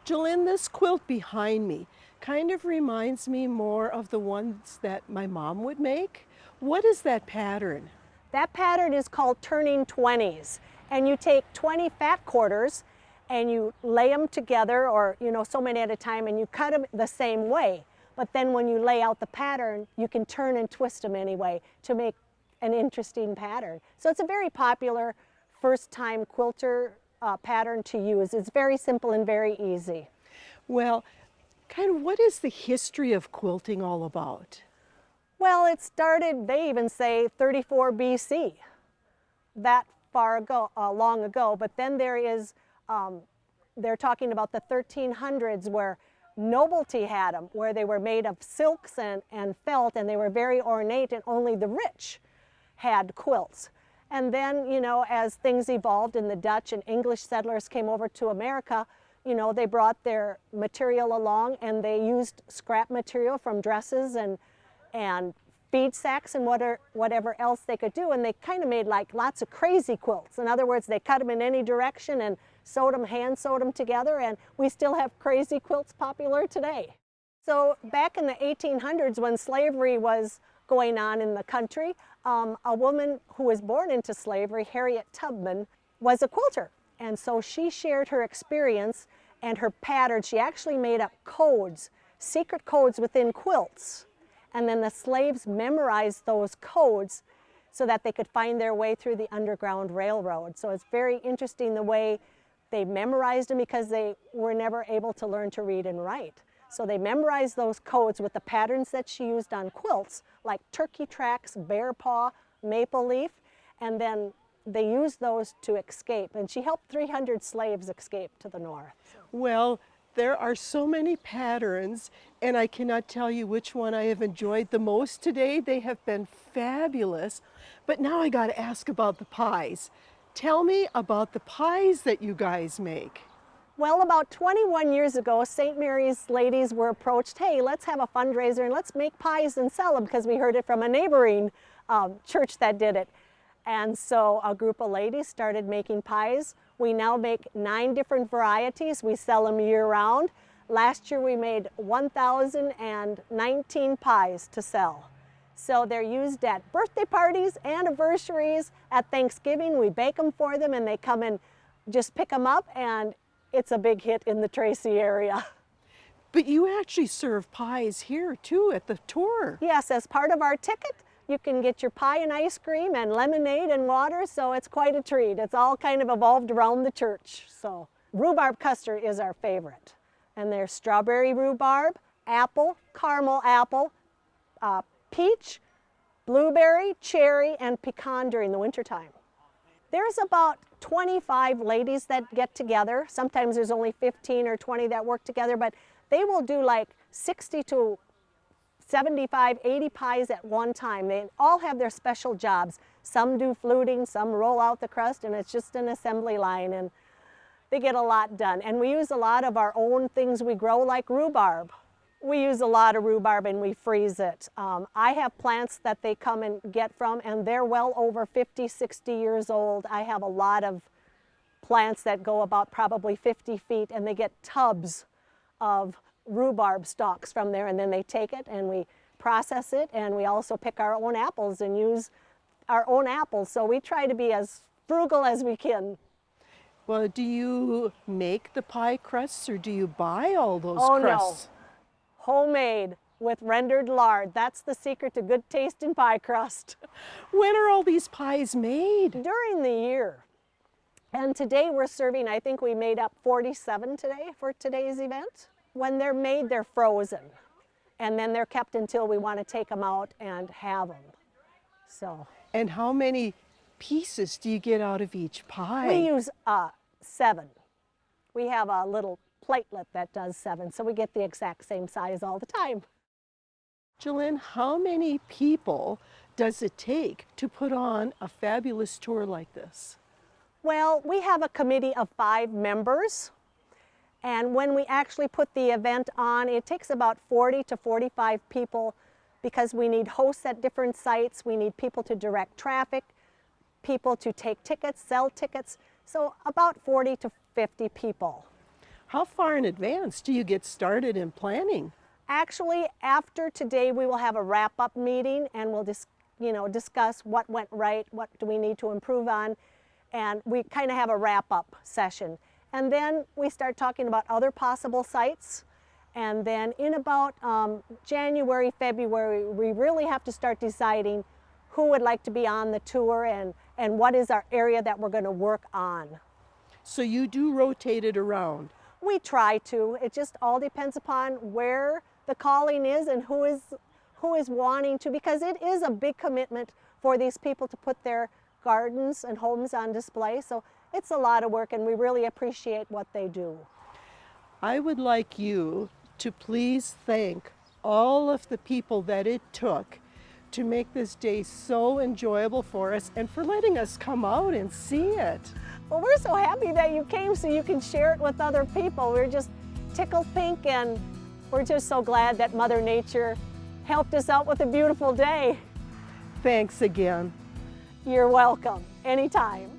Jolynn, this quilt behind me kind of reminds me more of the ones that my mom would make. What is that pattern? That pattern is called turning 20s. And you take 20 fat quarters and you lay them together, or so many at a time, and you cut them the same way. But then when you lay out the pattern, you can turn and twist them anyway to make an interesting pattern. So it's a very popular first-time quilter pattern to use. It's very simple and very easy. Well, kind of what is the history of quilting all about? Well, it started, they even say 34 BC, that far ago, long ago. But then there is, they're talking about the 1300s where nobility had them, where they were made of silks and felt, and they were very ornate, and only the rich had quilts. And then, as things evolved and the Dutch and English settlers came over to America, they brought their material along, and they used scrap material from dresses and feed sacks and whatever else they could do, and they kind of made like lots of crazy quilts. In other words, they cut them in any direction and hand sewed them together, and we still have crazy quilts popular today. So back in the 1800s, when slavery was going on in the country, a woman who was born into slavery, Harriet Tubman, was a quilter. And so she shared her experience and her pattern. She actually made up codes, secret codes within quilts. And then the slaves memorized those codes so that they could find their way through the Underground Railroad. So it's very interesting the way they memorized them, because they were never able to learn to read and write. So they memorized those codes with the patterns that she used on quilts, like turkey tracks, bear paw, maple leaf, and then they used those to escape. And she helped 300 slaves escape to the north. Well, there are so many patterns, and I cannot tell you which one I have enjoyed the most today. They have been fabulous. But now I got to ask about the pies. Tell me about the pies that you guys make. Well, about 21 years ago, St. Mary's ladies were approached, hey, let's have a fundraiser and let's make pies and sell them, because we heard it from a neighboring church that did it. And so a group of ladies started making pies. We now make 9 different varieties. We sell them year-round. Last year we made 1,019 pies to sell. So they're used at birthday parties, anniversaries, at Thanksgiving. We bake them for them, and they come and just pick them up, and it's a big hit in the Tracy area. But you actually serve pies here too at the tour. Yes, as part of our ticket, you can get your pie and ice cream and lemonade and water, so it's quite a treat. It's all kind of evolved around the church. So rhubarb custard is our favorite. And there's strawberry rhubarb, apple, caramel apple, peach, blueberry, cherry, and pecan during the wintertime. There's about 25 ladies that get together. Sometimes there's only 15 or 20 that work together, but they will do like 60 to 75, 80 pies at one time. They all have their special jobs. Some do fluting, some roll out the crust, and it's just an assembly line, and they get a lot done. And we use a lot of our own things we grow, like rhubarb. We use a lot of rhubarb and we freeze it. I have plants that they come and get from, and they're well over 50, 60 years old. I have a lot of plants that go about probably 50 feet, and they get tubs of rhubarb stalks from there, and then they take it and we process it, and we also pick our own apples and use our own apples. So we try to be as frugal as we can. Well, do you make the pie crusts, or do you buy all those crusts? No. Homemade with rendered lard. That's the secret to good taste in pie crust. When are all these pies made? During the year. And today we're serving, I think we made up 47 today for today's event. When they're made, they're frozen. And then they're kept until we want to take them out and have them. So. And how many pieces do you get out of each pie? We use 7. We have a little platelet that does 7, so we get the exact same size all the time. Jolynn, how many people does it take to put on a fabulous tour like this? Well, we have a committee of 5 members, and when we actually put the event on, it takes about 40 to 45 people, because we need hosts at different sites, we need people to direct traffic, people to take tickets, sell tickets, so about 40 to 50 people. How far in advance do you get started in planning? Actually, after today, we will have a wrap-up meeting and we'll discuss what went right, what do we need to improve on, and we kind of have a wrap-up session. And then we start talking about other possible sites. And then in about January, February, we really have to start deciding who would like to be on the tour and what is our area that we're going to work on. So you do rotate it around. We try to. It just all depends upon where the calling is and who is wanting to, because it is a big commitment for these people to put their gardens and homes on display. So it's a lot of work and we really appreciate what they do. I would like you to please thank all of the people that it took to make this day so enjoyable for us and for letting us come out and see it. Well, we're so happy that you came so you can share it with other people. We're just tickled pink and we're just so glad that Mother Nature helped us out with a beautiful day. Thanks again. You're welcome, anytime.